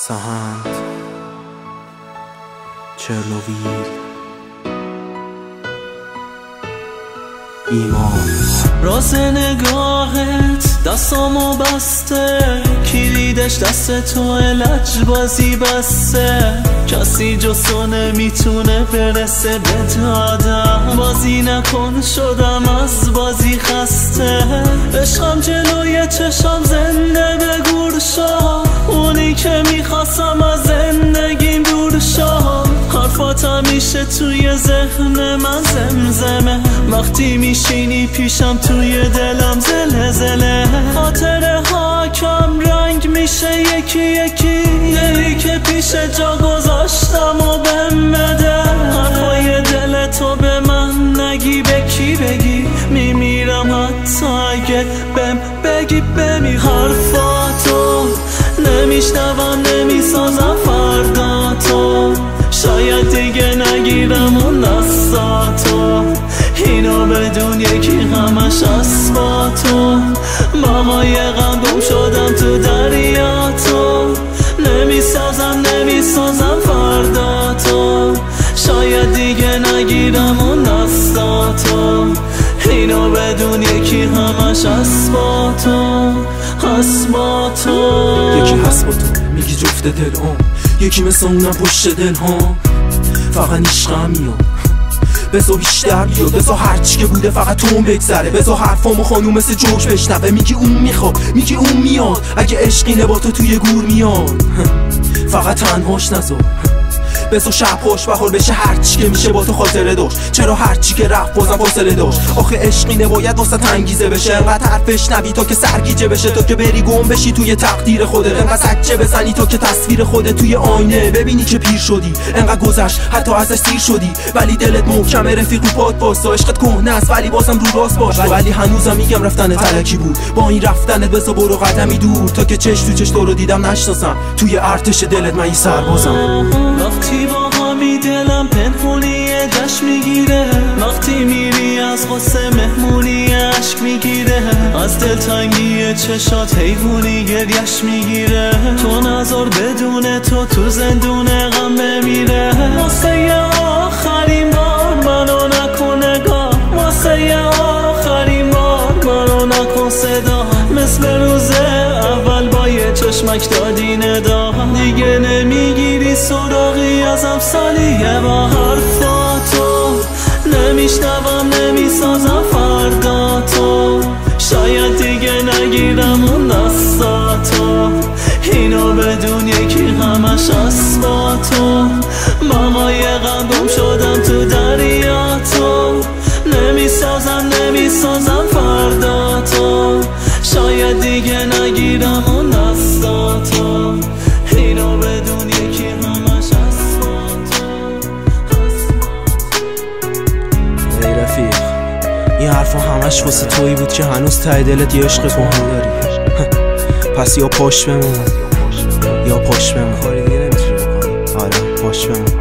سهند، چرنوبیل، ایمان. راز نگاهت دستامو بسته، کلیدش دست تو لجبازی بسته. کسی جز تو نمیتونه برسه به دادم، بازی نکن شدم از بازی خسته. عشقم جلوی چشم زنده به گور شا، اونی که میخواستم از زندگیم دور شا. حرفات همیشه توی ذهن من زمزمه، وقتی میشینی پیشم توی دلم زلزله. خاطره ها کم رنگ میشه یکی یکی، دلی که پیش جا گذاشتم و بهم بده. حرفای دل تو به من نگی، به کی بگی؟ میمیرم حتی اگه بهم بگی بمی. حرفاتو نمیشنوم نمیسازم فردا تو، شاید دیگه نگیرم اون دستاتو. اینو بدون یکی همش از با تو، با قایقم گم شدم تو دریا تو. نمیسازم فردا تو، شاید دیگه نگیرم اون دستاتو. اینو بدون یکی همش از با تو، از با تو. یکی هست با تو میگی جفت دل هم، یکی مثل اونم پشت دل هم. فقط عشقم میاد بزا بیشتر بیاد، بزا هرچی که بوده فقط تو اون بگذره. بزا حرفامو خانوم مثل جوک بشنوه، میگی اون میخواد میگی اون میاد. اگه عشقینه با تو توی گور میاد، فقط تنهاش نذار. بزا شب خوش بهار بشه هرچی که میشه با تو خاطره داشت. چرا هرچی که رفت بازم فاصله داشت؟ آخه عشقینه باید واسه انگیزه بشه. انقدر حرفش نبی تا که سرگیجه بشه، تا که بری گم بشی توی تقدیر خودت. انقدر سکچه بزنی تا که تصویر خودت توی آینه ببینی که پیر شدی. انقدر گذشت حتی ازش سیر شدی، ولی دلت محکمه رفیق رو پات واسه. عشقت کهنه است ولی بازم رو راست باش. ولی هنوزم میگم رفتنت الکی بود، با این رفتنت بزا برو قدمی دور. تا که چش تو چش تو رو دیدم نشناسم، توی ارتش دلت من این سربازم. وقتی با همی دلم پنهونی جشن میگیره، وقتی میری از غصه مهمونی عشق میگیره. از دلتنگی چشات حیوانی گریش میگیره. تو نظر بدون تو زندون غم بمیره. واسه آخرین بار منو نکن نگاه، واسه آخرین بار منو نکن صدا. مثل روز اول با یه چشمک دادی ندا، دیگه نمیگیری سراغی ازم سالیه. با حرفاتو نمیشنوم نمیسازم فردا تو، شاید دیگه نگیرم اون دستاتو. اینو بدون یکی همش از با تو، با قایقم گم شدم تو دریا تو. نمیسازم فردا تو، شاید دیگه نگیرم اون دستاتو. اینو بدون یکی همش از با تو. ای رفیق، این حرفا همش واسه تویی بود که هنوز ته دلت یه عشق کهنه داری. پس یا پاش بمون یا پاش بمون، کاری دیگه نمیتونی بکنی. آره پاش بمون.